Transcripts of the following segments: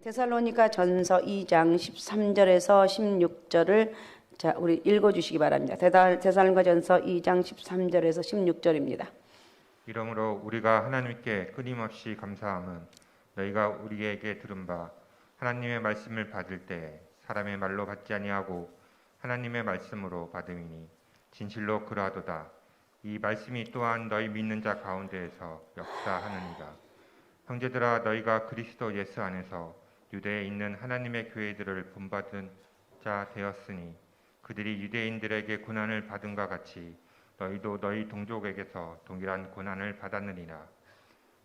데살로니가 전서 2장 13절에서 16절을 자, 우리 읽어 주시기 바랍니다. 데살로니가 전서 2장 13절에서 16절입니다. 이러므로 우리가 하나님께 끊임없이 감사함은 너희가 우리에게 들은 바 하나님의 말씀을 받을 때에 사람의 말로 받지 아니하고 하나님의 말씀으로 받음이니 진실로 그러하도다. 이 말씀이 또한 너희 믿는 자 가운데에서 역사하느니라. 형제들아, 너희가 그리스도 예수 안에서 유대에 있는 하나님의 교회들을 본받은 자 되었으니 그들이 유대인들에게 고난을 받은과 같이 너희도 너희 동족에게서 동일한 고난을 받았느니라.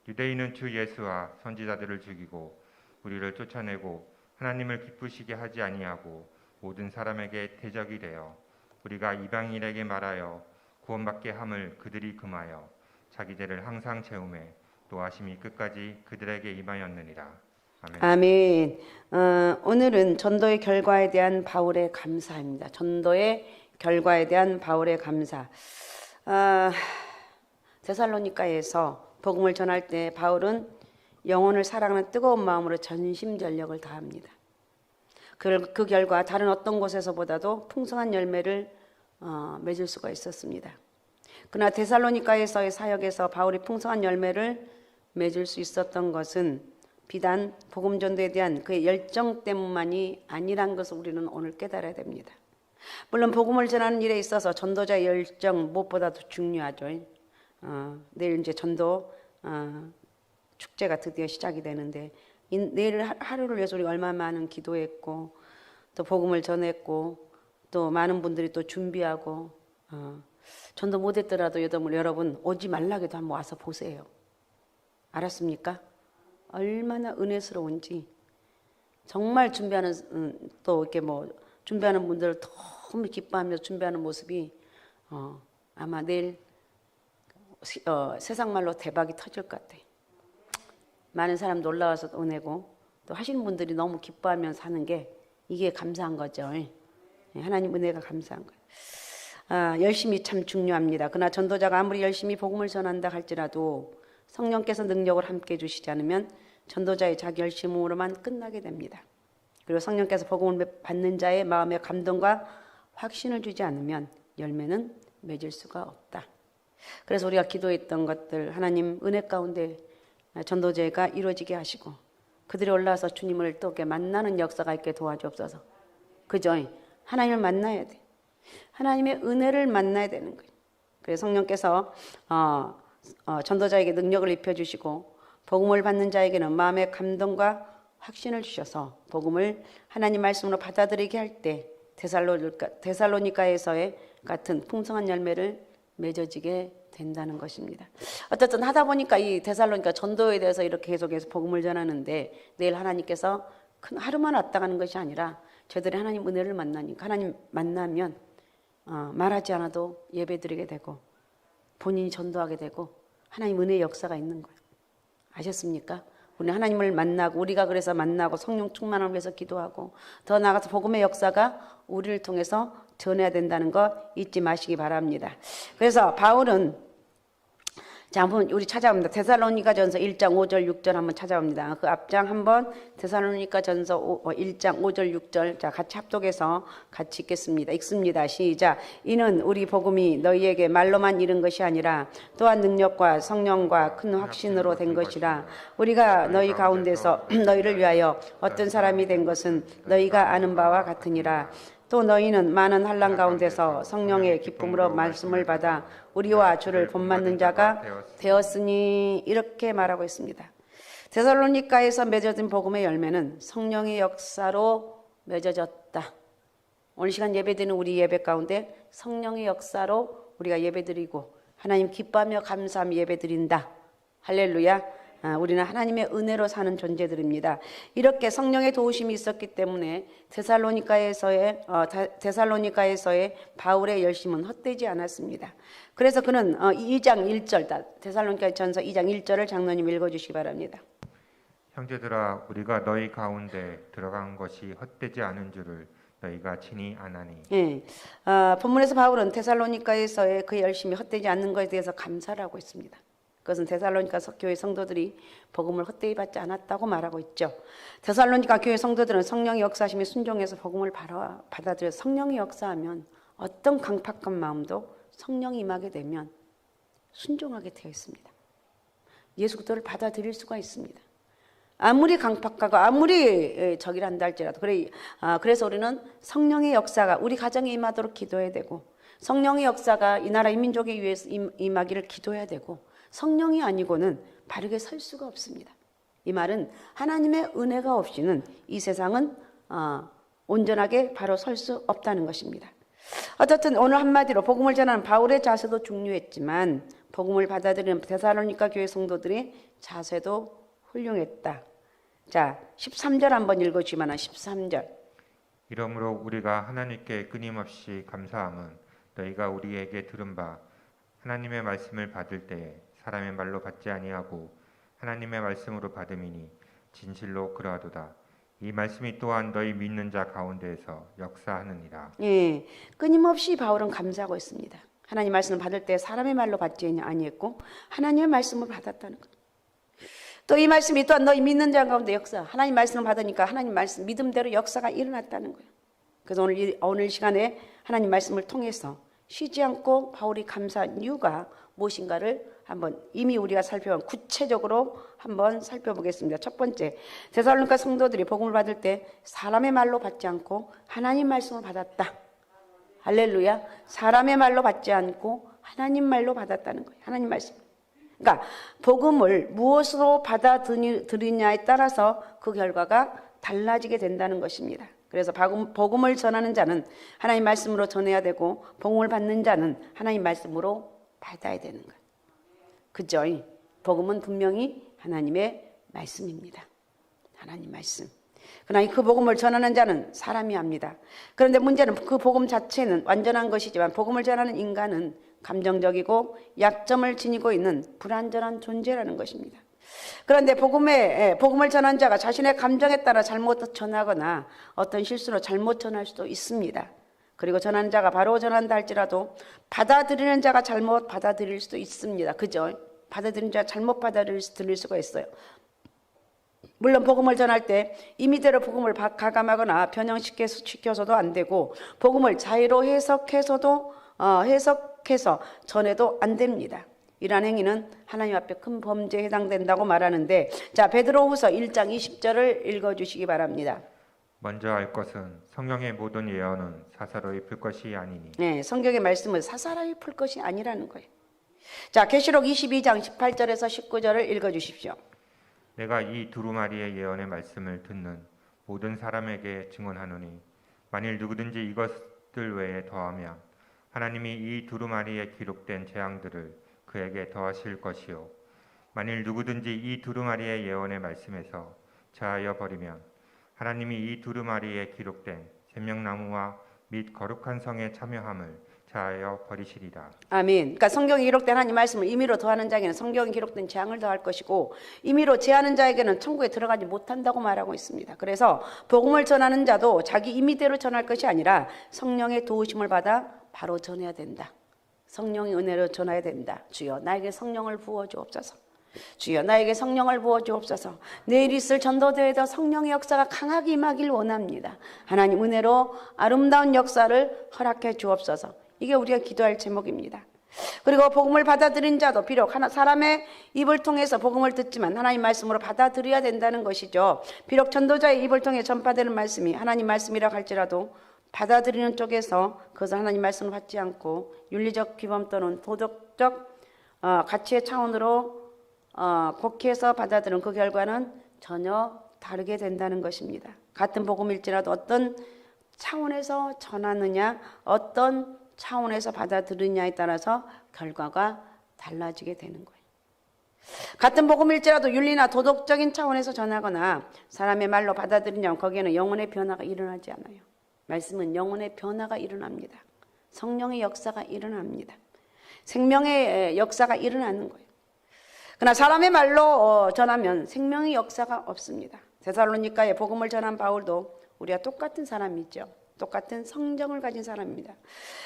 유대인은 주 예수와 선지자들을 죽이고 우리를 쫓아내고 하나님을 기쁘시게 하지 아니하고 모든 사람에게 대적이 되어 우리가 이방인에게 말하여 구원받게 함을 그들이 금하여 자기 죄를 항상 채우매 노하심이 끝까지 그들에게 임하였느니라. 아멘. 아멘. 오늘은 전도의 결과에 대한 바울의 감사입니다. 전도의 결과에 대한 바울의 감사. 데살로니가에서 복음을 전할 때 바울은 영혼을 사랑하는 뜨거운 마음으로 전심전력을 다합니다. 그 결과 다른 어떤 곳에서보다도 풍성한 열매를 맺을 수가 있었습니다. 그러나 데살로니가에서의 사역에서 바울이 풍성한 열매를 맺을 수 있었던 것은 비단 복음 전도에 대한 그의 열정 때문만이 아니란 것을 우리는 오늘 깨달아야 됩니다. 물론 복음을 전하는 일에 있어서 전도자의 열정 무엇보다도 중요하죠. 내일 이제 전도 축제가 드디어 시작이 되는데 내일 하루를 위해서 우리 얼마나 많은 기도했고 또 복음을 전했고 또 많은 분들이 또 준비하고 전도 못했더라도 여러분 오지 말라고도 한번 와서 보세요. 알았습니까? 얼마나 은혜스러운지 정말 준비하는 또 이렇게 뭐 준비하는 분들 너무 기뻐하면서 준비하는 모습이 아마 내일 세상 말로 대박이 터질 것 같아요. 많은 사람 놀라워서 은혜고 또 하시는 분들이 너무 기뻐하면서 하는 게 이게 감사한 거죠. 하나님 은혜가 감사한 거예요. 열심히 참 중요합니다. 그러나 전도자가 아무리 열심히 복음을 전한다 할지라도 성령께서 능력을 함께 주시지 않으면 전도자의 자기 열심으로만 끝나게 됩니다. 그리고 성령께서 복음을 받는 자의 마음에 감동과 확신을 주지 않으면 열매는 맺을 수가 없다. 그래서 우리가 기도했던 것들 하나님 은혜 가운데 전도제가 이루어지게 하시고 그들이 올라와서 주님을 또 이렇게 만나는 역사가 있게 도와주옵소서. 그죠? 하나님을 만나야 돼. 하나님의 은혜를 만나야 되는 거예요. 그래서 성령께서 전도자에게 능력을 입혀주시고 복음을 받는 자에게는 마음의 감동과 확신을 주셔서 복음을 하나님 말씀으로 받아들이게 할 때 데살로니가에서의 같은 풍성한 열매를 맺어지게 된다는 것입니다. 어쨌든 하다 보니까 이 데살로니가 전도에 대해서 이렇게 계속해서 복음을 전하는데 내일 하나님께서 큰 하루만 왔다 가는 것이 아니라 저들이 하나님 은혜를 만나니까 하나님 만나면 말하지 않아도 예배드리게 되고 본인이 전도하게 되고 하나님 은혜의 역사가 있는 거예요. 아셨습니까? 우리 하나님을 만나고 우리가 그래서 만나고 성령 충만을 위해서 기도하고 더 나아가서 복음의 역사가 우리를 통해서 전해야 된다는 거 잊지 마시기 바랍니다. 그래서 바울은 자, 한번 우리 찾아봅니다. 데살로니가 전서 1장 5절 6절 한번 찾아봅니다. 그 앞장 한번 데살로니가 전서 1장 5절 6절 자 같이 합독해서 같이 읽습니다. 시작. 이는 우리 복음이 너희에게 말로만 이른 것이 아니라 또한 능력과 성령과 큰 확신으로 된 것이라. 우리가 너희 가운데서 너희를 위하여 어떤 사람이 된 것은 너희가 아는 바와 같으니라. 또 너희는 많은 환난 가운데서 성령의 기쁨으로 말씀을 받아 우리와 주를 본받는 자가 되었으니 이렇게 말하고 있습니다. 데살로니가에서 맺어진 복음의 열매는 성령의 역사로 맺어졌다. 오늘 시간 예배드리는 우리 예배 가운데 성령의 역사로 우리가 예배드리고 하나님 기뻐하며 감사하며 예배드린다. 할렐루야. 우리는 하나님의 은혜로 사는 존재들입니다. 이렇게 성령의 도우심이 있었기 때문에 데살로니가에서의 바울의 열심은 헛되지 않았습니다. 그래서 그는 2장 1절 데살로니가 전서 2장 1절을 장로님 읽어주시기 바랍니다. 형제들아, 우리가 너희 가운데 들어간 것이 헛되지 않은 줄을 너희가 친히 아나니. 예, 본문에서 바울은 데살로니가에서의 그 열심이 헛되지 않는 것에 대해서 감사를 하고 있습니다. 그것은 데살로니가 교회 성도들이 복음을 헛되이 받지 않았다고 말하고 있죠. 데살로니가 교회 성도들은 성령의 역사심에 순종해서 복음을 받아들여 성령이 역사하면 어떤 강팍한 마음도 성령이 임하게 되면 순종하게 되어 있습니다. 예수 그리스도를 받아들일 수가 있습니다. 아무리 강팍하고 아무리 적이라 한다 할지라도 그래서 우리는 성령의 역사가 우리 가정에 임하도록 기도해야 되고 성령의 역사가 이 나라 이 민족에 위해서 임하기를 기도해야 되고 성령이 아니고는 바르게 설 수가 없습니다. 이 말은 하나님의 은혜가 없이는 이 세상은 온전하게 바로 설 수 없다는 것입니다. 어쨌든 오늘 한마디로 복음을 전하는 바울의 자세도 중요했지만 복음을 받아들이는 데살로니가 교회 성도들의 자세도 훌륭했다. 자, 13절 한번 읽어주시면 13절. 이러므로 우리가 하나님께 끊임없이 감사함은 너희가 우리에게 들은 바 하나님의 말씀을 받을 때에 사람의 말로 받지 아니하고 하나님의 말씀으로 받음이니 진실로 그러하도다. 이 말씀이 또한 너희 믿는 자 가운데에서 역사하느니라. 예, 끊임없이 바울은 감사하고 있습니다. 하나님 말씀을 받을 때 사람의 말로 받지 아니했고 하나님의 말씀을 받았다는 것. 또 이 말씀이 또한 너희 믿는 자 가운데 역사. 하나님 말씀을 받으니까 하나님 말씀 믿음대로 역사가 일어났다는 거예요. 그래서 오늘 시간에 하나님 말씀을 통해서 쉬지 않고 바울이 감사한 이유가 무엇인가를 한번 이미 우리가 살펴본 구체적으로 한번 살펴보겠습니다. 첫 번째, 데살로니가 성도들이 복음을 받을 때 사람의 말로 받지 않고 하나님 말씀을 받았다. 할렐루야. 사람의 말로 받지 않고 하나님 말로 받았다는 거예요. 하나님 말씀. 그러니까 복음을 무엇으로 받아들이냐에 따라서 그 결과가 달라지게 된다는 것입니다. 그래서 복음을 전하는 자는 하나님 말씀으로 전해야 되고 복음을 받는 자는 하나님 말씀으로 받아야 되는 거예요. 그죠? 복음은 분명히 하나님의 말씀입니다. 하나님 말씀. 그러나 그 복음을 전하는 자는 사람이 합니다. 그런데 문제는 그 복음 자체는 완전한 것이지만 복음을 전하는 인간은 감정적이고 약점을 지니고 있는 불완전한 존재라는 것입니다. 그런데 복음을 전한 자가 자신의 감정에 따라 잘못 전하거나 어떤 실수로 잘못 전할 수도 있습니다. 그리고 전하는 자가 바로 전한다 할지라도 받아들이는 자가 잘못 받아들일 수도 있습니다. 그죠? 받아들이는 자가 잘못 받아들일 수가 있어요. 물론 복음을 전할 때 임의대로 복음을 가감하거나 변형시켜서도 안 되고 복음을 자의로 해석해서 전해도 안 됩니다. 이러한 행위는 하나님 앞에 큰 범죄에 해당된다고 말하는데, 자, 베드로후서 1장 20절을 읽어주시기 바랍니다. 먼저 알 것은 성령의 모든 예언은 사사로이 풀 것이 아니니. 네, 성경의 말씀은 사사로이 풀 것이 아니라는 거예요. 자, 계시록 22장 18절에서 19절을 읽어주십시오. 내가 이 두루마리의 예언의 말씀을 듣는 모든 사람에게 증언하노니 만일 누구든지 이것들 외에 더하면 하나님이 이 두루마리에 기록된 재앙들을 그에게 더하실 것이요 만일 누구든지 이 두루마리의 예언의 말씀에서 자하여 버리면 하나님이 이 두루마리에 기록된 생명나무와 및 거룩한 성에 참여함을 자하여 버리시리라. 아멘. 그러니까 성경에 기록된 하나님 말씀을 임의로 더하는 자에게는 성경에 기록된 재앙을 더할 것이고 임의로 제하는 자에게는 천국에 들어가지 못한다고 말하고 있습니다. 그래서 복음을 전하는 자도 자기 임의대로 전할 것이 아니라 성령의 도우심을 받아 바로 전해야 된다. 성령의 은혜로 전해야 된다. 주여 나에게 성령을 부어 주옵소서. 주여 나에게 성령을 부어 주옵소서. 내일 있을 전도대회에도 성령의 역사가 강하게 임하길 원합니다. 하나님 은혜로 아름다운 역사를 허락해 주옵소서. 이게 우리가 기도할 제목입니다. 그리고 복음을 받아들인 자도 비록 사람의 입을 통해서 복음을 듣지만 하나님 말씀으로 받아들여야 된다는 것이죠. 비록 전도자의 입을 통해 전파되는 말씀이 하나님 말씀이라 할지라도 받아들이는 쪽에서 그것을 하나님 말씀을 받지 않고 윤리적 규범 또는 도덕적 가치의 차원으로 곡해서 받아들이는 그 결과는 전혀 다르게 된다는 것입니다. 같은 복음일지라도 어떤 차원에서 전하느냐, 어떤 차원에서 받아들이냐에 따라서 결과가 달라지게 되는 거예요. 같은 복음일지라도 윤리나 도덕적인 차원에서 전하거나 사람의 말로 받아들이냐면 거기에는 영혼의 변화가 일어나지 않아요. 말씀은 영혼의 변화가 일어납니다. 성령의 역사가 일어납니다. 생명의 역사가 일어나는 거예요. 그러나 사람의 말로 전하면 생명의 역사가 없습니다. 데살로니가에 복음을 전한 바울도 우리와 똑같은 사람이죠. 똑같은 성정을 가진 사람입니다.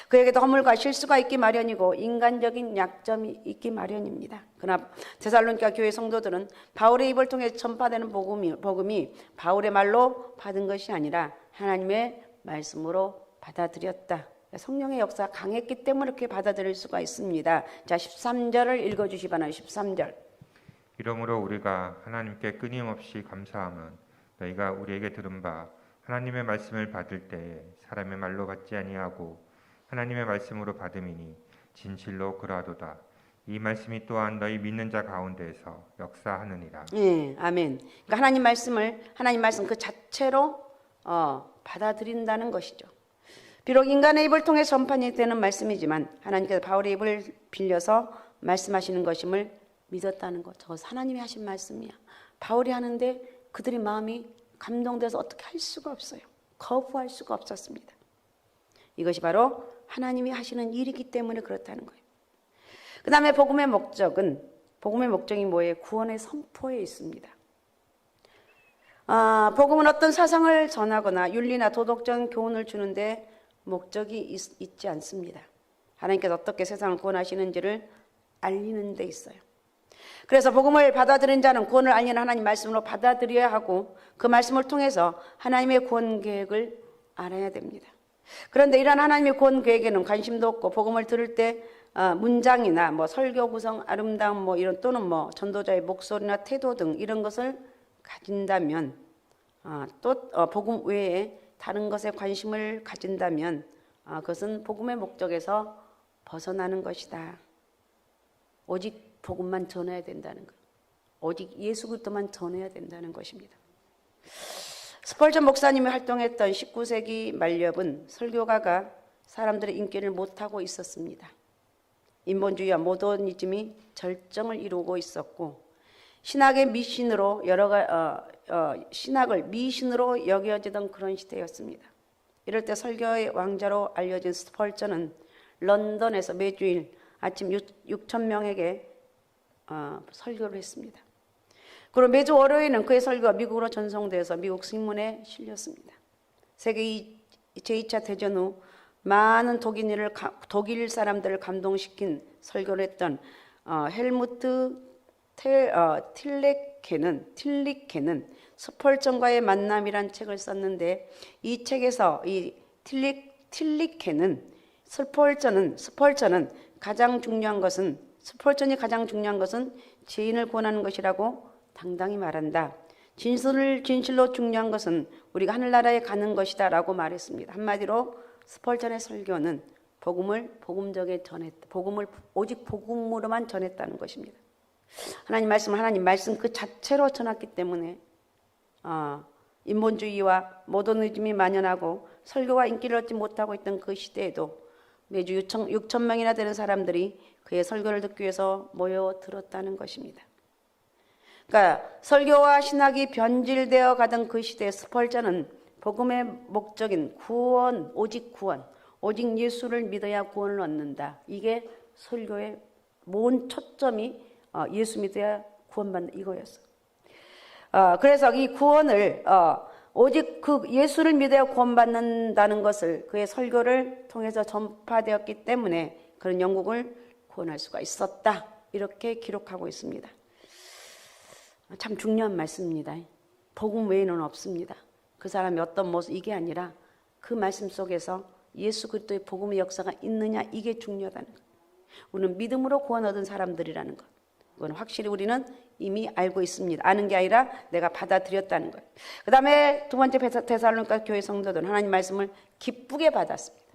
그에게도 허물과 실수가 있기 마련이고 인간적인 약점이 있기 마련입니다. 그러나 데살로니가 교회 성도들은 바울의 입을 통해 전파되는 복음이 바울의 말로 받은 것이 아니라 하나님의 말씀으로 받아들였다. 성령의 역사가 강했기 때문에 이렇게 받아들일 수가 있습니다. 자, 13절을 읽어주시 바랍니다. 13절. 이러므로 우리가 하나님께 끊임없이 감사함은 너희가 우리에게 들은 바 하나님의 말씀을 받을 때에 사람의 말로 받지 아니하고 하나님의 말씀으로 받음이니 진실로 그러하도다. 이 말씀이 또한 너희 믿는 자 가운데에서 역사하느니라. 예, 아멘. 그러니까 하나님 말씀 그 자체로 받아들인다는 것이죠. 비록 인간의 입을 통해 전파이 되는 말씀이지만 하나님께서 바울의 입을 빌려서 말씀하시는 것임을 믿었다는 것. 저 하나님이 하신 말씀이야. 바울이 하는데 그들의 마음이 감동돼서 어떻게 할 수가 없어요. 거부할 수가 없었습니다. 이것이 바로 하나님이 하시는 일이기 때문에 그렇다는 거예요. 그 다음에 복음의 목적이 뭐예요? 구원의 선포에 있습니다. 복음은 어떤 사상을 전하거나 윤리나 도덕적 교훈을 주는데 목적이 있지 않습니다. 하나님께서 어떻게 세상을 구원하시는지를 알리는 데 있어요. 그래서 복음을 받아들인 자는 구원을 알리는 하나님 말씀으로 받아들여야 하고 그 말씀을 통해서 하나님의 구원 계획을 알아야 됩니다. 그런데 이러한 하나님의 구원 계획에는 관심도 없고 복음을 들을 때 문장이나 설교 구성 아름다움 이런 또는 전도자의 목소리나 태도 등 이런 것을 가진다면 또 복음 외에 다른 것에 관심을 가진다면 그것은 복음의 목적에서 벗어나는 것이다. 오직 복음만 전해야 된다는 것. 오직 예수 그리스도만 전해야 된다는 것입니다. 스펄전 목사님이 활동했던 19세기 말엽은 설교가가 사람들의 인기를 못하고 있었습니다. 인본주의와 모더니즘이 절정을 이루고 있었고 신학을 미신으로 여겨지던 그런 시대였습니다. 이럴 때 설교의 왕자로 알려진 스펄전은 런던에서 매주일 아침 6천 명에게 설교를 했습니다. 그리고 매주 월요일은 그의 설교가 미국으로 전송되어서 미국 신문에 실렸습니다. 세계 제2차 대전 후 많은 독일 사람들을 감동시킨 설교를 했던 헬무트 틸리케는 스펄전과의 만남이란 책을 썼는데 이 책에서 이 틸리케는 스펄전이 가장 중요한 것은 죄인을 구원하는 것이라고 당당히 말한다. 진실로 중요한 것은 우리가 하늘나라에 가는 것이다 라고 말했습니다. 한마디로 스펄전의 설교는 복음을 오직 복음으로만 전했다는 것입니다. 하나님 말씀 그 자체로 전했기 때문에 인본주의와 모더니즘이 만연하고 설교가 인기를 얻지 못하고 있던 그 시대에도 매주 6천 명이나 되는 사람들이 그의 설교를 듣기 위해서 모여 들었다는 것입니다. 그러니까 설교와 신학이 변질되어 가던 그 시대의 스펄전은 복음의 목적인 구원, 오직 예수를 믿어야 구원을 얻는다. 이게 설교의 모든 초점이 예수 믿어야 구원받는 이거였어. 그래서 이 구원을 오직 그 예수를 믿어야 구원받는다는 것을 그의 설교를 통해서 전파되었기 때문에 그런 영국을 구원할 수가 있었다. 이렇게 기록하고 있습니다. 참 중요한 말씀입니다. 복음 외에는 없습니다. 그 사람이 어떤 모습 이게 아니라 그 말씀 속에서 예수 그리스도의 복음의 역사가 있느냐 이게 중요하다는 것. 우리는 믿음으로 구원 얻은 사람들이라는 것. 그건 확실히 우리는 이미 알고 있습니다. 아는 게 아니라 내가 받아들였다는 것. 그 다음에 두 번째 데살로니가 교회 성도들은 하나님 말씀을 기쁘게 받았습니다.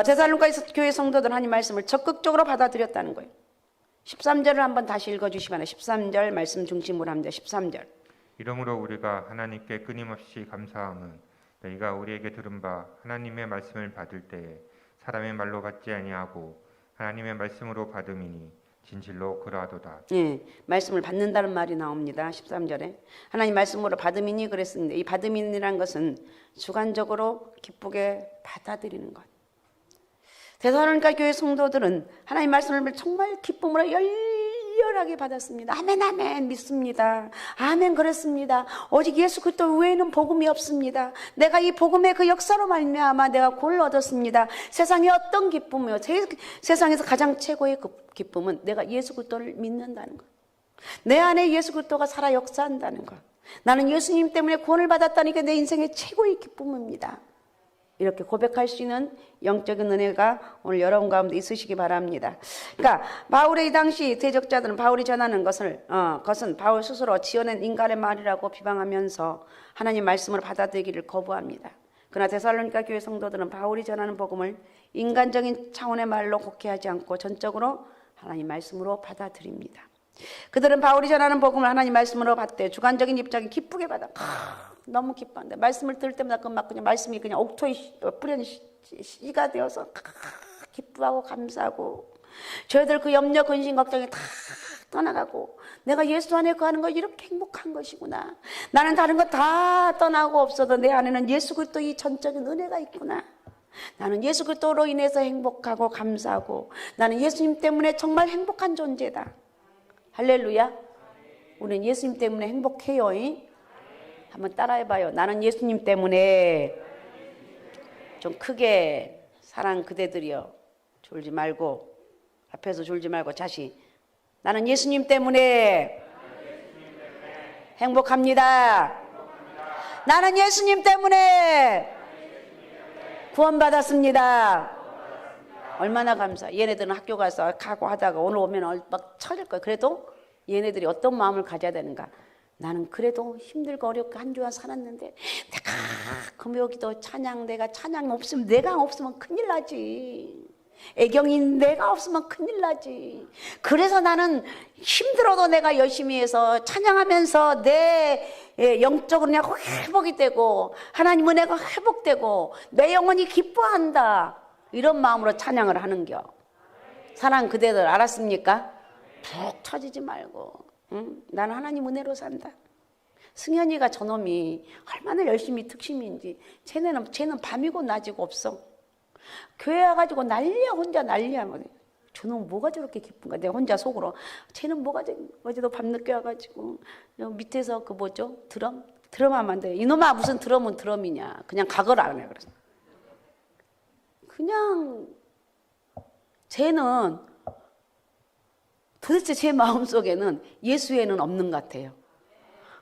데살로니가 교회 성도들은 하나님 말씀을 적극적으로 받아들였다는 거예요. 13절을 한번 다시 읽어주시기 바랍니다. 13절 말씀 중심으로 합니다. 13절. 이러므로 우리가 하나님께 끊임없이 감사함은 너희가 우리에게 들은 바 하나님의 말씀을 받을 때에 사람의 말로 받지 아니하고 하나님의 말씀으로 받음이니 진실로 그러하도다. 예, 말씀을 받는다는 말이 나옵니다. 13절에 하나님 말씀으로 받음이니 그랬습니다. 이 받음이라는 것은 주관적으로 기쁘게 받아들이는 것. 데살로니가 교회 성도들은 하나님 말씀을 정말 기쁨으로 열렬히 열렬하게 받았습니다. 아멘 아멘 믿습니다. 아멘 그렇습니다. 오직 예수 그리스도 외에는 복음이 없습니다. 내가 이 복음의 그 역사로 말미암아 내가 구원을 얻었습니다. 세상에 어떤 기쁨이요, 세상에서 가장 최고의 그 기쁨은 내가 예수 그리스도를 믿는다는 것, 내 안에 예수 그리스도가 살아 역사한다는 것, 나는 예수님 때문에 구원을 받았다니까 내 인생의 최고의 기쁨입니다. 이렇게 고백할 수 있는 영적인 은혜가 오늘 여러분 가운데 있으시기 바랍니다. 그러니까 바울의 이 당시 대적자들은 바울이 전하는 것은 바울 스스로 지어낸 인간의 말이라고 비방하면서 하나님 말씀을 받아들이기를 거부합니다. 그러나 데살로니가 교회 성도들은 바울이 전하는 복음을 인간적인 차원의 말로 곡해하지 않고 전적으로 하나님 말씀으로 받아들입니다. 그들은 바울이 전하는 복음을 하나님 말씀으로 받되 주관적인 입장이 기쁘게 받아. 너무 기뻐한다. 말씀을 들을 때마다 그냥 말씀이 그냥 옥토에 뿌려진 씨가 되어서 기뻐하고 감사하고, 저희들 그 염려, 근심, 걱정이 다 떠나가고 내가 예수 안에 거하는 거 이렇게 행복한 것이구나. 나는 다른 거 다 떠나고 없어도 내 안에는 예수 그리스도 이 전적인 은혜가 있구나. 나는 예수 그리스도로 인해서 행복하고 감사하고 나는 예수님 때문에 정말 행복한 존재다. 할렐루야. 우리는 예수님 때문에 행복해요. 한번 따라해봐요. 나는 예수님 때문에, 좀 크게, 사랑 그대들이여, 졸지 말고, 앞에서 졸지 말고 다시, 나는 예수님 때문에 행복합니다. 나는 예수님 때문에 구원받았습니다. 얼마나 감사. 얘네들은 학교 가서 가고 하다가 오늘 오면 막 쳐질 거야. 그래도 얘네들이 어떤 마음을 가져야 되는가. 나는 그래도 힘들고 어렵게 한 주간 살았는데 내가 금요기도 찬양, 내가 찬양 없으면, 내가 없으면 큰일 나지. 애경이 내가 없으면 큰일 나지. 그래서 나는 힘들어도 내가 열심히 해서 찬양하면서 내 영적으로 내가 회복이 되고 하나님 은혜가 회복되고 내 영혼이 기뻐한다. 이런 마음으로 찬양을 하는겨. 사랑 그대들 알았습니까? 푹 처지지 말고, 응? 나는 하나님 은혜로 산다. 승현이가 저놈이 얼마나 열심히 특심인지. 쟤는 밤이고 낮이고 없어. 교회 와가지고 난리야. 혼자 난리야. 저놈 뭐가 저렇게 기쁜가. 내가 혼자 속으로 쟤는 뭐가 어제도 밤늦게 와가지고 밑에서 그 뭐죠, 드럼 하면 안 돼. 이놈아 무슨 드럼은 드럼이냐. 그냥 가거라. 그래서 그냥 쟤는 도대체 제 마음속에는 예수에는 없는 것 같아요.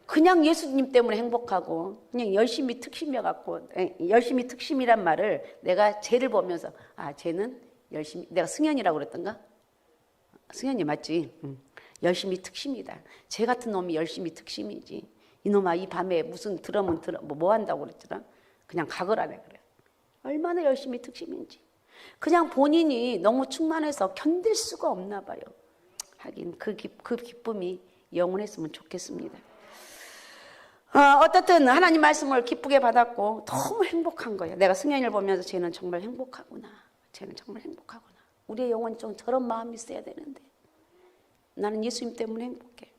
그냥 예수님 때문에 행복하고 그냥 열심히 특심이어갖고, 열심히 특심이란 말을 내가 쟤를 보면서, 아, 쟤는 열심히, 내가 승현이라고 그랬던가? 승현이 맞지? 열심히 특심이다. 쟤 같은 놈이 열심히 특심이지. 이놈아 이 밤에 무슨 드럼은 뭐 한다고 그랬더라? 그냥 가거라네. 그래. 얼마나 열심히 특심인지. 그냥 본인이 너무 충만해서 견딜 수가 없나 봐요. 하긴 그 기쁨이 영원했으면 좋겠습니다. 어떻든 하나님 말씀을 기쁘게 받았고 너무 행복한 거예요. 내가 승현이를 보면서 쟤는 정말 행복하구나. 쟤는 정말 행복하구나. 우리의 영혼이 좀 저런 마음이 있어야 되는데 나는 예수님 때문에 행복해.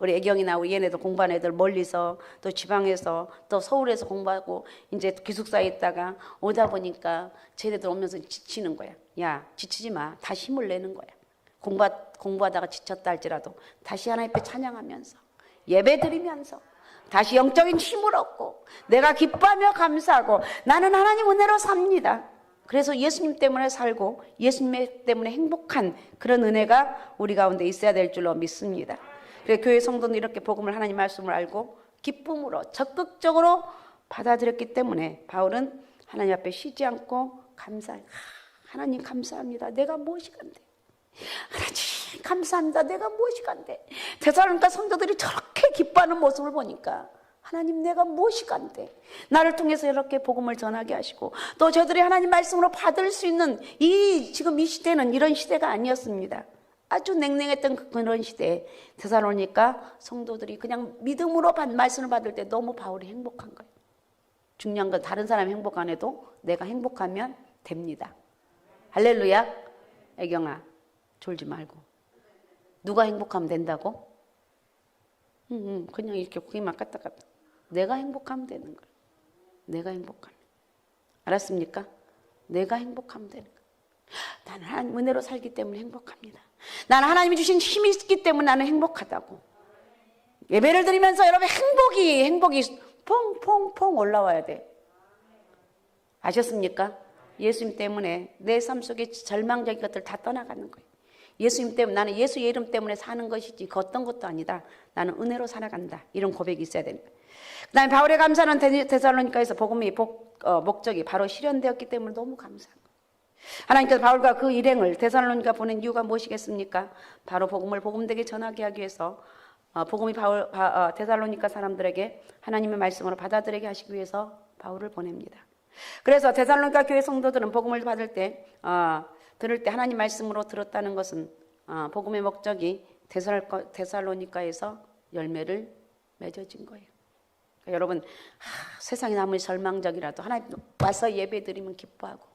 우리 애경이나 우리 얘네들 공부하는 애들 멀리서 또 지방에서 또 서울에서 공부하고 이제 기숙사에 있다가 오다 보니까 쟤네들 오면서 지치는 거야. 야, 지치지 마. 다시 힘을 내는 거야. 공부하다가 지쳤다 할지라도 다시 하나님 앞에 찬양하면서 예배 드리면서 다시 영적인 힘을 얻고 내가 기뻐하며 감사하고 나는 하나님 은혜로 삽니다. 그래서 예수님 때문에 살고 예수님 때문에 행복한 그런 은혜가 우리 가운데 있어야 될 줄로 믿습니다. 그래서 교회 성도는 이렇게 복음을, 하나님 말씀을 알고 기쁨으로 적극적으로 받아들였기 때문에 바울은 하나님 앞에 쉬지 않고 감사해. 하나님 감사합니다. 내가 무엇이 간대. 하나님 감사합니다. 내가 무엇이 간대. 데살로니가 성도들이 저렇게 기뻐하는 모습을 보니까 하나님 내가 무엇이 간대. 나를 통해서 이렇게 복음을 전하게 하시고 또 저들이 하나님 말씀으로 받을 수 있는 지금 이 시대는 이런 시대가 아니었습니다. 아주 냉랭했던 그런 시대에 데살로니가 성도들이 그냥 믿음으로 말씀을 받을 때 너무 바울이 행복한 거예요. 중요한 건 다른 사람이 행복 안 해도 내가 행복하면 됩니다. 할렐루야. 애경아 졸지 말고. 누가 행복하면 된다고? 그냥 이렇게 고기만 갔다 갔다. 내가 행복하면 되는 거예요. 내가 행복하면. 알았습니까? 내가 행복하면 되는 거예요. 나는 하나님 은혜로 살기 때문에 행복합니다. 나는 하나님이 주신 힘이 있기 때문에 나는 행복하다고. 예배를 드리면서 여러분 행복이 퐁퐁퐁 올라와야 돼. 아셨습니까? 예수님 때문에 내 삶 속에 절망적인 것들 다 떠나가는 거예요. 예수님 때문에, 나는 예수의 이름 때문에 사는 것이지 그 어떤 것도 아니다. 나는 은혜로 살아간다. 이런 고백이 있어야 됩니다. 그 다음에 바울의 감사는 데살로니가에서 복음의 목적이 바로 실현되었기 때문에 너무 감사한 거예요. 하나님께서 바울과 그 일행을 데살로니가 보낸 이유가 무엇이겠습니까? 바로 복음을 복음되게 전하게 하기 위해서 복음이 데살로니가 사람들에게 하나님의 말씀으로 받아들이게 하시기 위해서 바울을 보냅니다. 그래서 데살로니가 교회 성도들은 복음을 들을 때 하나님 말씀으로 들었다는 것은 복음의 목적이 데살로니가에서 열매를 맺어진 거예요. 그러니까 여러분, 세상이 아무리 절망적이라도 하나님 와서 예배드리면 기뻐하고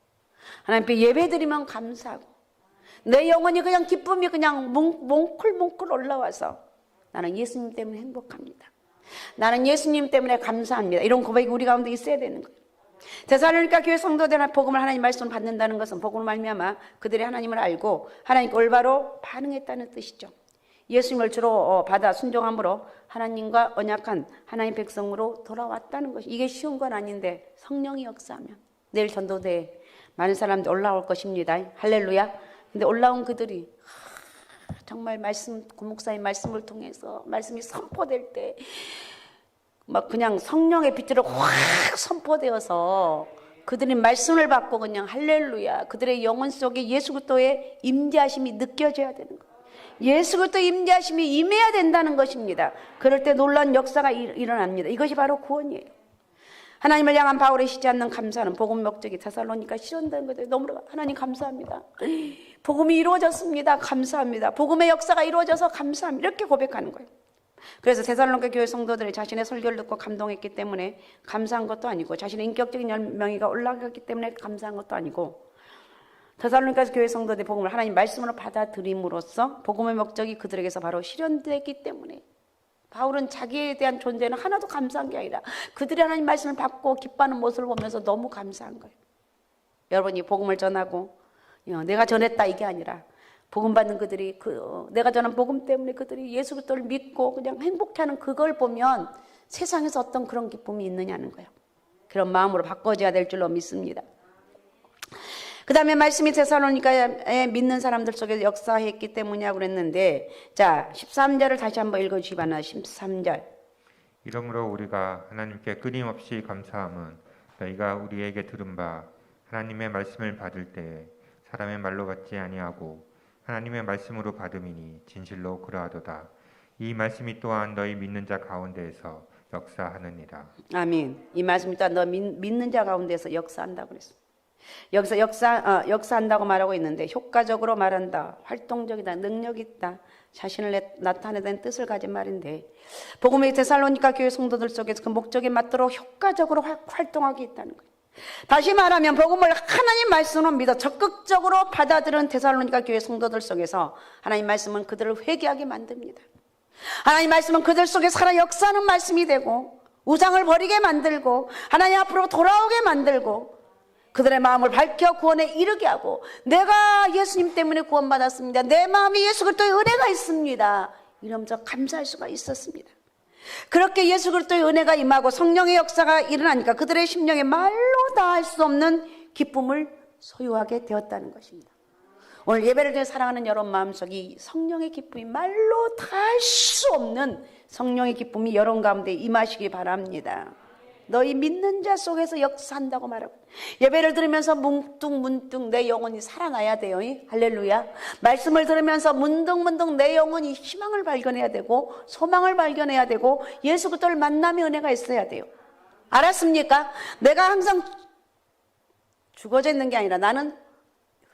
하나님께 예배드리면 감사하고 내 영혼이 그냥 기쁨이 그냥 뭉클뭉클 올라와서 나는 예수님 때문에 행복합니다. 나는 예수님 때문에 감사합니다. 이런 고백이 우리 가운데 있어야 되는 거예요. 데살로니가 교회 성도들은 복음을 하나님 말씀을 받는다는 것은 복음을 말미암아 그들이 하나님을 알고 하나님께 올바로 반응했다는 뜻이죠. 예수님을 주로 받아 순종함으로 하나님과 언약한 하나님 백성으로 돌아왔다는 것이, 이게 쉬운 건 아닌데 성령이 역사하면 내일 전도대에 많은 사람들이 올라올 것입니다. 할렐루야. 근데 올라온 그들이 정말 고목사의 말씀을 통해서 말씀이 선포될 때 막 그냥 성령의 빛으로 확 선포되어서 그들이 말씀을 받고 그냥 할렐루야, 그들의 영혼 속에 예수 그리스도의 임재하심이 느껴져야 되는 거예요. 예수 그리스도의 임재하심이 임해야 된다는 것입니다. 그럴 때 놀라운 역사가 일어납니다. 이것이 바로 구원이에요. 하나님을 향한 바울의 쉬지 않는 감사는 복음 목적이 데살로니가 실현된 것에 너무 하나님 감사합니다. 복음이 이루어졌습니다. 감사합니다. 복음의 역사가 이루어져서 감사합니다. 이렇게 고백하는 거예요. 그래서 데살로니가 교회 성도들이 자신의 설교를 듣고 감동했기 때문에 감사한 것도 아니고 자신의 인격적인 명예가 올라갔기 때문에 감사한 것도 아니고 데살로니가 교회 성도들의 복음을 하나님 말씀으로 받아들임으로써 복음의 목적이 그들에게서 바로 실현되기 때문에 바울은 자기에 대한 존재는 하나도 감사한 게 아니라 그들이 하나님 말씀을 받고 기뻐하는 모습을 보면서 너무 감사한 거예요. 여러분이 복음을 전하고 내가 전했다 이게 아니라 복음 받는 그들이 내가 전한 복음 때문에 그들이 예수 그리스도를 믿고 그냥 행복해하는 그걸 보면 세상에서 어떤 그런 기쁨이 있느냐는 거예요. 그런 마음으로 바꿔져야 될 줄로 믿습니다. 그 다음에 말씀이 데살로니가에 믿는 사람들 속에 역사했기 때문이라고 그랬는데, 자 13절을 다시 한번 읽어주시기 바랍니다. 13절. 이러므로 우리가 하나님께 끊임없이 감사함은 너희가 우리에게 들은 바 하나님의 말씀을 받을 때에 사람의 말로 받지 아니하고 하나님의 말씀으로 받음이니 진실로 그러하도다. 이 말씀이 또한 너희 믿는 자 가운데에서 역사하느니라. 아멘. 이 말씀이 또한 너 믿는 자 가운데에서 역사한다고 그랬어. 여기서 역사한다고 말하고 있는데 효과적으로 말한다, 활동적이다, 능력 있다, 자신을 나타내는 뜻을 가진 말인데 복음의 데살로니가 교회 성도들 속에서 그 목적에 맞도록 효과적으로 활동하게 있다는 거예요. 다시 말하면 복음을 하나님 말씀으로 믿어 적극적으로 받아들은 데살로니가 교회 성도들 속에서 하나님 말씀은 그들을 회개하게 만듭니다. 하나님 말씀은 그들 속에 살아 역사하는 말씀이 되고 우상을 버리게 만들고 하나님 앞으로 돌아오게 만들고 그들의 마음을 밝혀 구원에 이르게 하고 내가 예수님 때문에 구원받았습니다. 내 마음에 예수 그리스도의 은혜가 있습니다. 이러면서 감사할 수가 있었습니다. 그렇게 예수 그리스도의 은혜가 임하고 성령의 역사가 일어나니까 그들의 심령에 말로 다 할 수 없는 기쁨을 소유하게 되었다는 것입니다. 오늘 예배를 통해 사랑하는 여러분 마음속에 성령의 기쁨이 말로 다 할 수 없는 성령의 기쁨이 여러분 가운데 임하시기 바랍니다. 너희 믿는 자 속에서 역사한다고 말하고 예배를 들으면서 문득문득 내 영혼이 살아나야 돼요. 할렐루야. 말씀을 들으면서 문득문득 내 영혼이 희망을 발견해야 되고 소망을 발견해야 되고 예수 그리스도를 만남의 은혜가 있어야 돼요. 알았습니까? 내가 항상 죽어져 있는 게 아니라 나는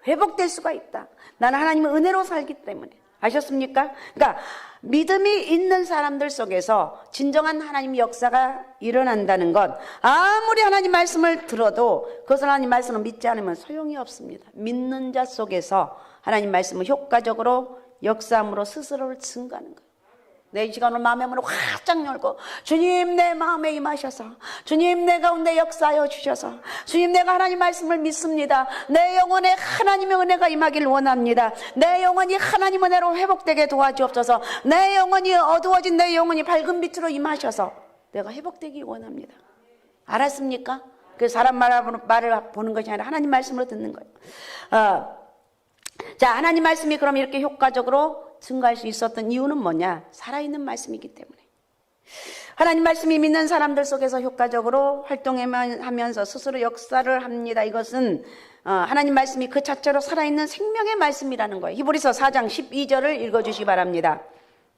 회복될 수가 있다. 나는 하나님의 은혜로 살기 때문에. 아셨습니까? 그러니까 믿음이 있는 사람들 속에서 진정한 하나님의 역사가 일어난다는 건 아무리 하나님 말씀을 들어도 그것을 하나님 말씀을 믿지 않으면 소용이 없습니다. 믿는 자 속에서 하나님 말씀을 효과적으로 역사함으로 스스로를 증거하는 거예요. 내 이 시간을 마음의 문을 활짝 열고 주님 내 마음에 임하셔서 주님 내 가운데 역사하여 주셔서 주님 내가 하나님 말씀을 믿습니다. 내 영혼에 하나님의 은혜가 임하길 원합니다. 내 영혼이 하나님 은혜로 회복되게 도와주옵소서. 내 영혼이 어두워진 내 영혼이 밝은 빛으로 임하셔서 내가 회복되기 원합니다. 알았습니까? 그 사람 말을 보는 것이 아니라 하나님 말씀으로 듣는 거예요. 자, 하나님 말씀이 그럼 이렇게 효과적으로 증가할 수 있었던 이유는 뭐냐? 살아있는 말씀이기 때문에. 하나님 말씀이 믿는 사람들 속에서 효과적으로 활동하면서 스스로 역사를 합니다. 이것은 하나님 말씀이 그 자체로 살아있는 생명의 말씀이라는 거예요. 히브리서 4장 12절을 읽어주시기 바랍니다.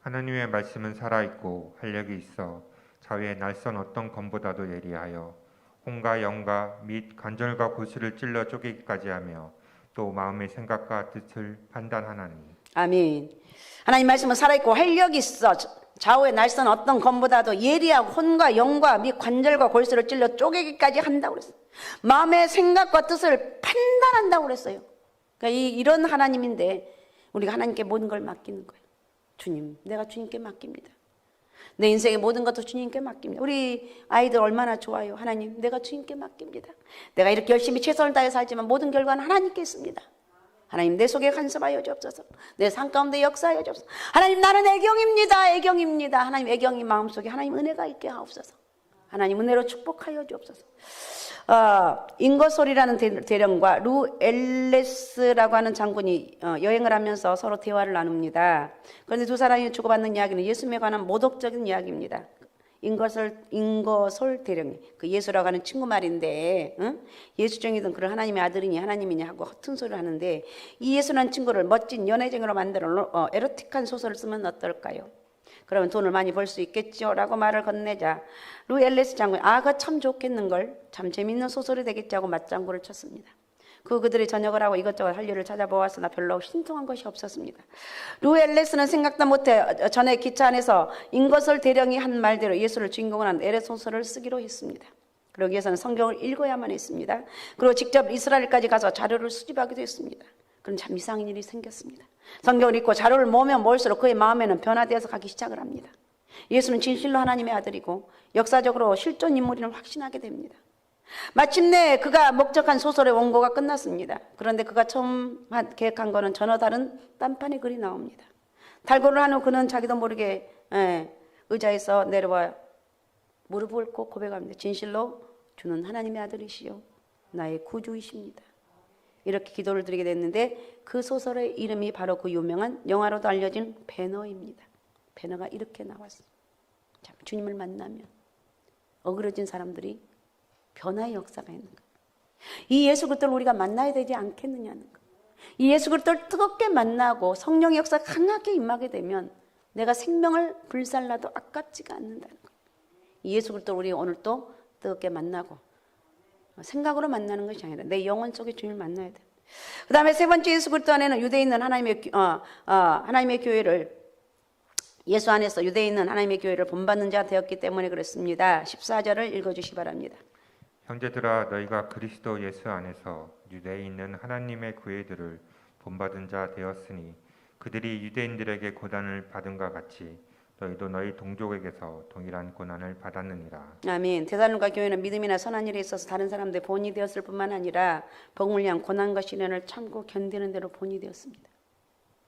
하나님의 말씀은 살아있고 활력이 있어 좌우의 날선 어떤 검보다도 예리하여 혼과 영과 및 관절과 골수를 찔러 쪼개기까지 하며 또 마음의 생각과 뜻을 판단하나니. 아멘. 하나님 말씀은 살아있고 활력이 있어 좌우의 날선 어떤 검보다도 예리하고 혼과 영과 및 관절과 골수를 찔러 쪼개기까지 한다고 그랬어요. 마음의 생각과 뜻을 판단한다고 그랬어요. 그러니까 이런 하나님인데 우리가 하나님께 모든 걸 맡기는 거예요. 주님, 내가 주님께 맡깁니다. 내 인생의 모든 것도 주님께 맡깁니다. 우리 아이들 얼마나 좋아요. 하나님, 내가 주님께 맡깁니다. 내가 이렇게 열심히 최선을 다해 살지만 모든 결과는 하나님께 있습니다. 하나님, 내 속에 간섭하여 주옵소서. 내 삶 가운데 역사하여 주옵소서. 하나님, 나는 애경입니다. 애경입니다. 하나님, 애경이 마음속에 하나님 은혜가 있게 하옵소서. 하나님 은혜로 축복하여 주옵소서. 인거솔이라는 대령과 루 엘레스라고 하는 장군이 여행을 하면서 서로 대화를 나눕니다. 그런데 두 사람이 주고받는 이야기는 예수님에 관한 모독적인 이야기입니다. 인거솔 대령이 그 예수라고 하는 친구 말인데, 예수쟁이든 그런 하나님의 아들이니 하나님이냐 하고 허튼 소리를 하는데, 이 예수라는 친구를 멋진 연애쟁이로 만들어 에로틱한 소설을 쓰면 어떨까요? 그러면 돈을 많이 벌 수 있겠죠? 라고 말을 건네자 루 엘레스 장군이 그거 참 좋겠는걸, 참 재밌는 소설이 되겠지 하고 맞장구를 쳤습니다. 그들이 전역을 하고 이것저것 할 일을 찾아보았으나 별로 신통한 것이 없었습니다. 루 엘레스는 생각도 못해 전에 기차 안에서 인거솔 대령이 한 말대로 예수를 주인공으로 한 에레 소설을 쓰기로 했습니다. 그러기 위해서는 성경을 읽어야만 했습니다. 그리고 직접 이스라엘까지 가서 자료를 수집하기도 했습니다. 그런 참 이상한 일이 생겼습니다. 성경을 읽고 자료를 모으면 모을수록 그의 마음에는 변화되어서 가기 시작을 합니다. 예수는 진실로 하나님의 아들이고 역사적으로 실존 인물임을 확신하게 됩니다. 마침내 그가 목적한 소설의 원고가 끝났습니다. 그런데 그가 처음 계획한 거는 전혀 다른 딴판의 글이 나옵니다. 탈고를 한 후 그는 자기도 모르게 의자에서 내려와 무릎을 꿇고 고백합니다. 진실로 주는 하나님의 아들이시요 나의 구주이십니다. 이렇게 기도를 드리게 됐는데 그 소설의 이름이 바로 그 유명한 영화로도 알려진 배너입니다. 배너가 이렇게 나왔어요. 참, 주님을 만나면 어그러진 사람들이 변화의 역사가 있는 거예요. 이 예수 그리스도를 우리가 만나야 되지 않겠느냐는 거예요. 이 예수 그리스도를 뜨겁게 만나고 성령의 역사가 강하게 임하게 되면 내가 생명을 불살라도 아깝지가 않는다는 거예요. 이 예수 그리스도를 우리 오늘 또 뜨겁게 만나고 생각으로 만나는 것이 아니라 내 영혼 속에 주님을 만나야 돼. 그 다음에 세 번째 예수 그리스도 안에는 유대에 있는 하나님의 교회를 예수 안에서 유대에 있는 하나님의 교회를 본받는 자 되었기 때문에 그렇습니다. 14절을 읽어주시기 바랍니다. 형제들아 너희가 그리스도 예수 안에서 유대에 있는 하나님의 교회들을 본받은 자 되었으니 그들이 유대인들에게 고난을 받은과 같이 너희도 너희 동족에게서 동일한 고난을 받았느니라. 아멘. 데살로니가 교회는 믿음이나 선한 일에 있어서 다른 사람들의 본이 되었을 뿐만 아니라 복음을 위한 고난과 시련을 참고 견디는 대로 본이 되었습니다.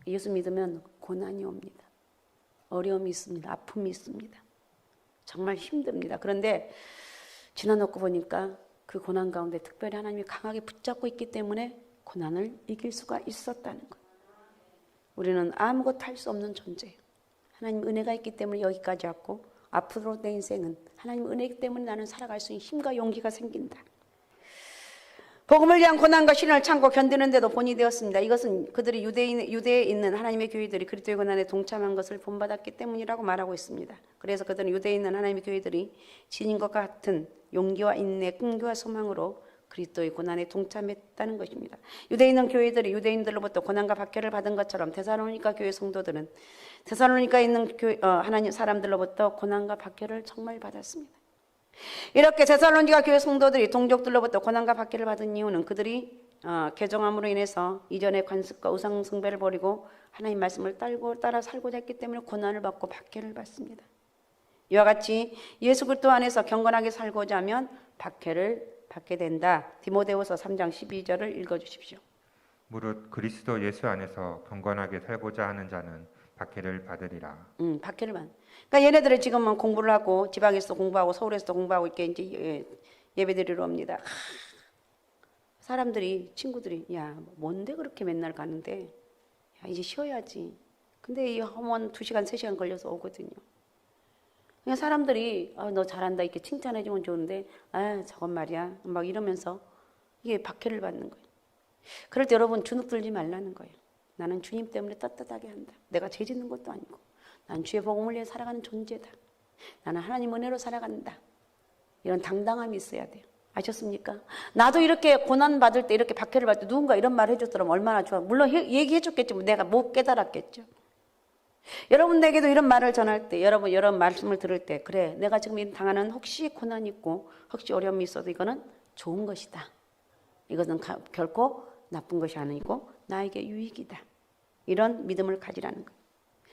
예수 믿으면 고난이 옵니다. 어려움이 있습니다. 아픔이 있습니다. 정말 힘듭니다. 그런데 지나놓고 보니까 그 고난 가운데 특별히 하나님이 강하게 붙잡고 있기 때문에 고난을 이길 수가 있었다는 거예요. 우리는 아무것도 할 수 없는 존재예요. 하나님 은혜가 있기 때문에 여기까지 왔고 앞으로 내 인생은 하나님 은혜이기 때문에 나는 살아갈 수 있는 힘과 용기가 생긴다. 복음을 위한 고난과 시련을 참고 견디는데도 본이 되었습니다. 이것은 그들이 유대에 있는 하나님의 교회들이 그리스도의 고난에 동참한 것을 본받았기 때문이라고 말하고 있습니다. 그래서 그들은 유대에 있는 하나님의 교회들이 지닌 것 같은 용기와 인내, 끈기와 소망으로 그리스도의 고난에 동참했다는 것입니다. 유대에 있는 교회들이 유대인들로부터 고난과 박해를 받은 것처럼 데살로니가 교회 성도들은 데살로니가에 있는 하나님 사람들로부터 고난과 박해를 정말 받았습니다. 이렇게 데살로니가 교회 성도들이 동족들로부터 고난과 박해를 받은 이유는 그들이 개종함으로 인해서 이전의 관습과 우상 숭배를 버리고 하나님 말씀을 따라 살고자 했기 때문에 고난을 받고 박해를 받습니다. 이와 같이 예수 그리스도 안에서 경건하게 살고자 하면 박해를 받게 된다. 디모데후서 3장 12절을 읽어주십시오. 무릇 그리스도 예수 안에서 경건하게 살고자 하는 자는 박해를 받으리라. 박해를 받. 그러니까 얘네들이 지금은 공부를 하고 지방에서도 공부하고 서울에서도 공부하고 이렇게 이제 예배드리러 옵니다. 사람들이 친구들이 야 뭔데 그렇게 맨날 가는데 야 이제 쉬어야지. 근데 이 한 2시간 3시간 걸려서 오거든요. 그냥 사람들이 너 잘한다 이렇게 칭찬해주면 좋은데 저건 말이야 막 이러면서 이게 박해를 받는 거예요. 그럴 때 여러분 주눅 들지 말라는 거예요. 나는 주님 때문에 떳떳하게 한다. 내가 죄 짓는 것도 아니고 난 주의 복음을 위해 살아가는 존재다. 나는 하나님 은혜로 살아간다. 이런 당당함이 있어야 돼요. 아셨습니까? 나도 이렇게 고난받을 때 이렇게 박해를 받을 때 누군가 이런 말 해줬더라면 얼마나 좋아. 물론 얘기해 줬겠지만 내가 못 깨달았겠죠. 여러분에게도 이런 말을 전할 때 여러분 이런 말씀을 들을 때 그래 내가 지금 당하는 혹시 고난이 있고 혹시 어려움이 있어도 이거는 좋은 것이다. 이것은 결코 나쁜 것이 아니고 나에게 유익이다. 이런 믿음을 가지라는 거예요.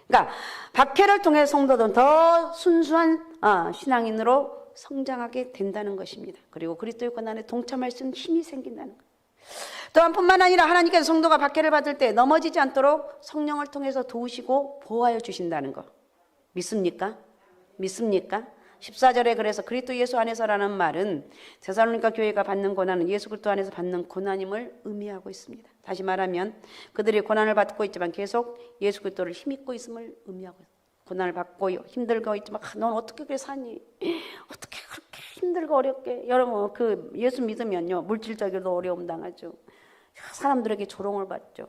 그러니까 박해를 통해 성도들은 더 순수한 신앙인으로 성장하게 된다는 것입니다. 그리고 그리스도의 고난에 동참할 수 있는 힘이 생긴다는 거예요. 또한 뿐만 아니라 하나님께서 성도가 박해를 받을 때 넘어지지 않도록 성령을 통해서 도우시고 보호하여 주신다는 거 믿습니까? 믿습니까? 14절에 그래서 그리스도 예수 안에서라는 말은 데살로니가 교회가 받는 고난은 예수 그리스도 안에서 받는 고난임을 의미하고 있습니다. 다시 말하면 그들이 고난을 받고 있지만 계속 예수 그리스도를 힘입고 있음을 의미하고 있습니다. 고난을 받고 힘들고 있지만 넌 어떻게 그렇게 사니? 어떻게 그렇게 힘들고 어렵게 여러분 그 예수 믿으면요 물질적으로도 어려움 당하죠. 사람들에게 조롱을 받죠.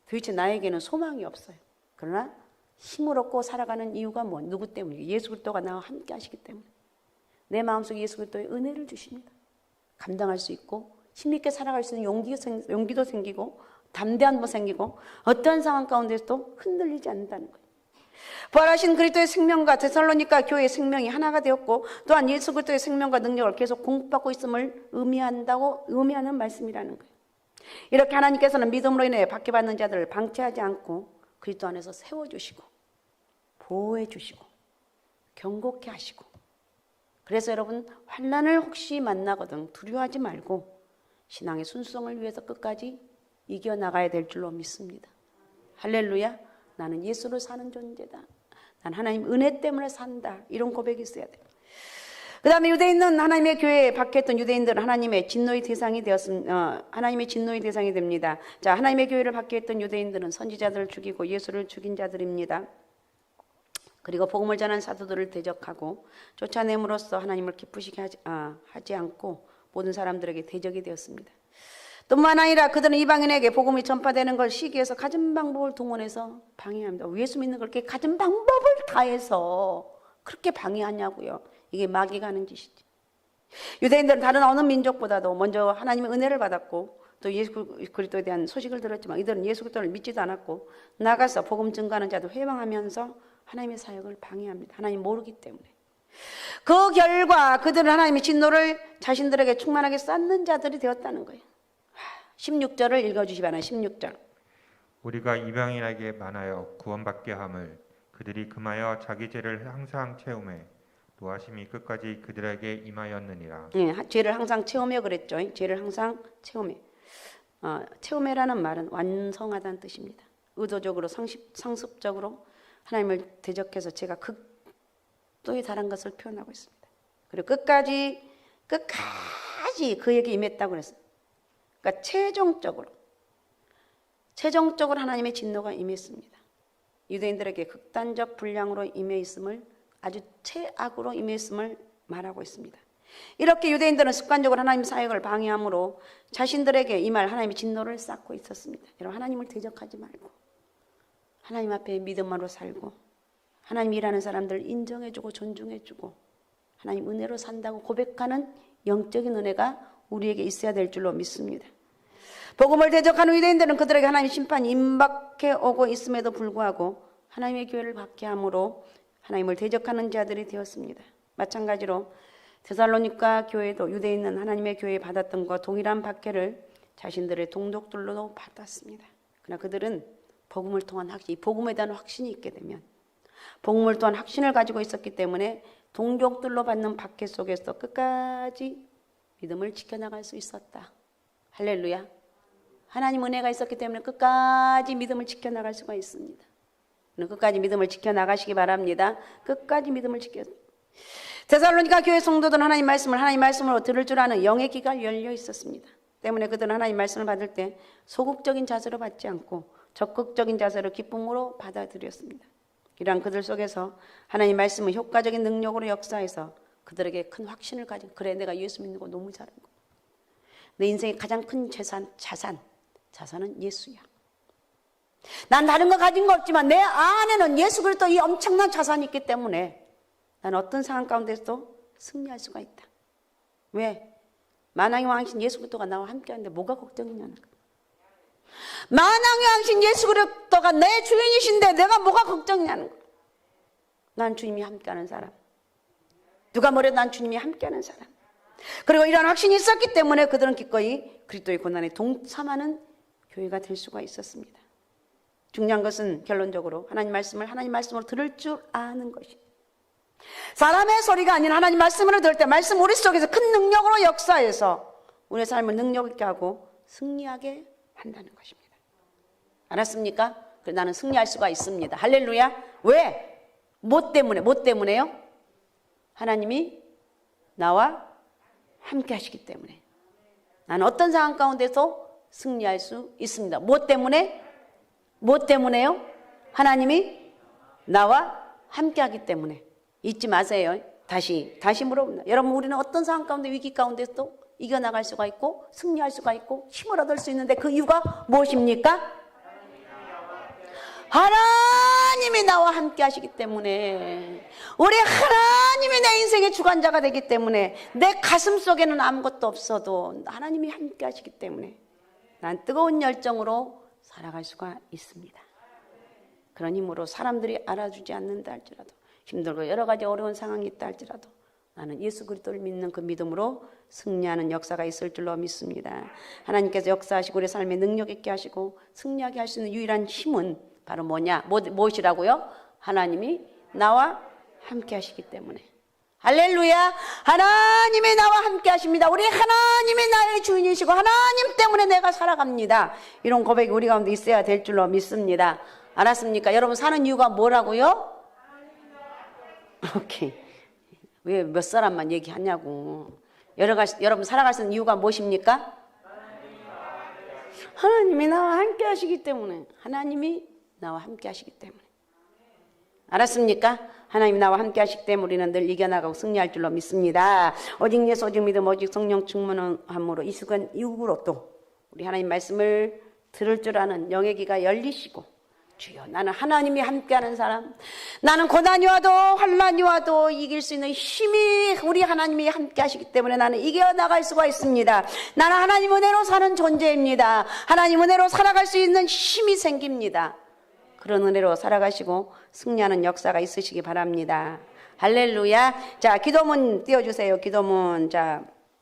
도대체 나에게는 소망이 없어요. 그러나 힘을 얻고 살아가는 이유가 뭐 누구 때문이에요? 예수 그리스도가 나와 함께 하시기 때문에 내 마음속에 예수 그리스도의 은혜를 주십니다. 감당할 수 있고 힘있게 살아갈 수 있는 용기도 생기고 담대함도 생기고 어떠한 상황 가운데서도 흔들리지 않는다는 거예요. 부활하신 그리스도의 생명과 데살로니가 교회의 생명이 하나가 되었고 또한 예수 그리스도의 생명과 능력을 계속 공급받고 있음을 의미하는 말씀이라는 거예요. 이렇게 하나님께서는 믿음으로 인해 박해받는 자들을 방치하지 않고 그리스도 안에서 세워주시고 보호해 주시고 경고케 하시고 그래서 여러분 환난을 혹시 만나거든 두려워하지 말고 신앙의 순수성을 위해서 끝까지 이겨나가야 될 줄로 믿습니다. 할렐루야. 나는 예수로 사는 존재다. 난 하나님 은혜 때문에 산다. 이런 고백이 있어야 돼요. 그 다음에 유대인은 하나님의 교회에 박해했던 유대인들은 하나님의 진노의 대상이 하나님의 진노의 대상이 됩니다. 자, 하나님의 교회를 박해했던 유대인들은 선지자들을 죽이고 예수를 죽인 자들입니다. 그리고 복음을 전한 사도들을 대적하고 쫓아냄으로써 하나님을 기쁘시게 하지 않고 모든 사람들에게 대적이 되었습니다. 뿐만 아니라 그들은 이방인에게 복음이 전파되는 걸 시기해서 갖은 방법을 동원해서 방해합니다. 예수 믿는 걸 이렇게 갖은 방법을 다해서 그렇게 방해하냐고요. 이게 마귀가 하는 짓이지. 유대인들은 다른 어느 민족보다도 먼저 하나님의 은혜를 받았고 또 예수 그리스도에 대한 소식을 들었지만 이들은 예수 그리스도를 믿지도 않았고 나가서 복음 증거하는 자도 회방하면서 하나님의 사역을 방해합니다. 하나님 모르기 때문에. 그 결과 그들은 하나님의 진노를 자신들에게 충만하게 쌓는 자들이 되었다는 거예요. 16절을 읽어주시 바랍니다. 16절. 우리가 이방인에게 만하여 구원받게 함을 그들이 금하여 자기 죄를 항상 채우매 노하심이 끝까지 그들에게 임하였느니라. 죄를 항상 채우며 그랬죠. 죄를 항상 채우며. 채우매라는 말은 완성하다는 뜻입니다. 의도적으로 상습적으로 하나님을 대적해서 제가 극도에 달한 것을 표현하고 있습니다. 그리고 끝까지 그에게 임했다고 그랬어요. 그러니까 최종적으로 하나님의 진노가 임했습니다. 유대인들에게 극단적 분량으로 임해 있음을 아주 최악으로 임해 있음을 말하고 있습니다. 이렇게 유대인들은 습관적으로 하나님 사역을 방해함으로 자신들에게 임할 하나님의 진노를 쌓고 있었습니다. 여러분 하나님을 대적하지 말고 하나님 앞에 믿음으로 살고 하나님 일하는 사람들을 인정해주고 존중해주고 하나님 은혜로 산다고 고백하는 영적인 은혜가 우리에게 있어야 될 줄로 믿습니다. 복음을 대적하는 유대인들은 그들에게 하나님의 심판이 임박해 오고 있음에도 불구하고 하나님의 교회를 박해함으로 하나님을 대적하는 자들이 되었습니다. 마찬가지로 데살로니가 교회도 유대인은 하나님의 교회에 받았던 것과 동일한 박해를 자신들의 동족들로도 받았습니다. 그러나 그들은 복음을 통한 확신, 이 복음에 대한 확신이 있게 되면, 복음을 통한 확신을 가지고 있었기 때문에 동족들로 받는 박해 속에서 끝까지 믿음을 지켜나갈 수 있었다. 할렐루야. 하나님 은혜가 있었기 때문에 끝까지 믿음을 지켜나갈 수가 있습니다. 끝까지 믿음을 지켜나가시기 바랍니다. 끝까지 믿음을 지켜. 데살로니가 교회 성도들은 하나님 말씀으로 들을 줄 아는 영의 귀가 열려 있었습니다. 때문에 그들은 하나님 말씀을 받을 때 소극적인 자세로 받지 않고 적극적인 자세로 기쁨으로 받아들였습니다. 이러한 그들 속에서 하나님 말씀은 효과적인 능력으로 역사해서 그들에게 큰 확신을 가진, 그래 내가 예수 믿는 거 너무 잘한 거. 내 인생의 가장 큰 자산은 예수야. 난 다른 거 가진 거 없지만 내 안에는 예수 그리스도 이 엄청난 자산이 있기 때문에 난 어떤 상황 가운데서도 승리할 수가 있다. 왜? 만왕의 왕이신 예수 그리스도가 나와 함께하는데 뭐가 걱정이냐는 거야. 만왕의 왕이신 예수 그리스도가 내 주인이신데 내가 뭐가 걱정이냐는 거야. 난 주님이 함께하는 사람. 누가 뭐래도 난 주님이 함께하는 사람. 그리고 이런 확신이 있었기 때문에 그들은 기꺼이 그리스도의 고난에 동참하는 교회가 될 수가 있었습니다. 중요한 것은 결론적으로 하나님 말씀으로 들을 줄 아는 것이, 사람의 소리가 아닌 하나님 말씀으로 들을 때 말씀 우리 속에서 큰 능력으로 역사해서 우리의 삶을 능력 있게 하고 승리하게 한다는 것입니다. 알았습니까? 그래서 나는 승리할 수가 있습니다. 할렐루야. 왜? 뭐 때문에요? 하나님이 나와 함께 하시기 때문에 나는 어떤 상황 가운데서 승리할 수 있습니다. 뭐 때문에요? 하나님이 나와 함께 하기 때문에. 잊지 마세요. 다시 물어봅니다. 여러분, 우리는 어떤 상황 가운데, 위기 가운데서도 이겨나갈 수가 있고 승리할 수가 있고 힘을 얻을 수 있는데 그 이유가 무엇입니까? 하나님이 나와 함께 하시기 때문에, 우리 하나님이 내 인생의 주관자가 되기 때문에, 내 가슴 속에는 아무것도 없어도 하나님이 함께 하시기 때문에 난 뜨거운 열정으로 살아갈 수가 있습니다. 그런 힘으로 사람들이 알아주지 않는다 할지라도, 힘들고 여러 가지 어려운 상황이 있다 할지라도 나는 예수 그리스도를 믿는 그 믿음으로 승리하는 역사가 있을 줄로 믿습니다. 하나님께서 역사하시고 우리 삶에 능력 있게 하시고 승리하게 할 수 있는 유일한 힘은 바로 뭐냐? 무엇이라고요? 하나님이 나와 함께 하시기 때문에. 할렐루야. 하나님이 나와 함께 하십니다. 우리 하나님이 나의 주인이시고 하나님 때문에 내가 살아갑니다. 이런 고백이 우리 가운데 있어야 될 줄로 믿습니다. 알았습니까? 여러분 사는 이유가 뭐라고요? 오케이. 왜 몇 사람만 얘기하냐고. 여러분 살아갈 수 있는 이유가 무엇입니까? 하나님이 나와 함께 하시기 때문에. 하나님이 나와 함께 하시기 때문에. 알았습니까? 하나님이 나와 함께 하시기 때문에 우리는 늘 이겨나가고 승리할 줄로 믿습니다. 오직 예수, 오직 믿음, 오직 성령 충만함으로 이 시간 이후로 또 우리 하나님 말씀을 들을 줄 아는 영의 귀가 열리시고, 주여 나는 하나님이 함께하는 사람, 나는 고난이 와도 환난이 와도 이길 수 있는 힘이 우리 하나님이 함께 하시기 때문에 나는 이겨나갈 수가 있습니다. 나는 하나님 은혜로 사는 존재입니다. 하나님 은혜로 살아갈 수 있는 힘이 생깁니다. 그런 은혜로 살아가시고 승리하는 역사가 있으시기 바랍니다. 할렐루야. 자, 기도문 띄워주세요. 기도문. 자,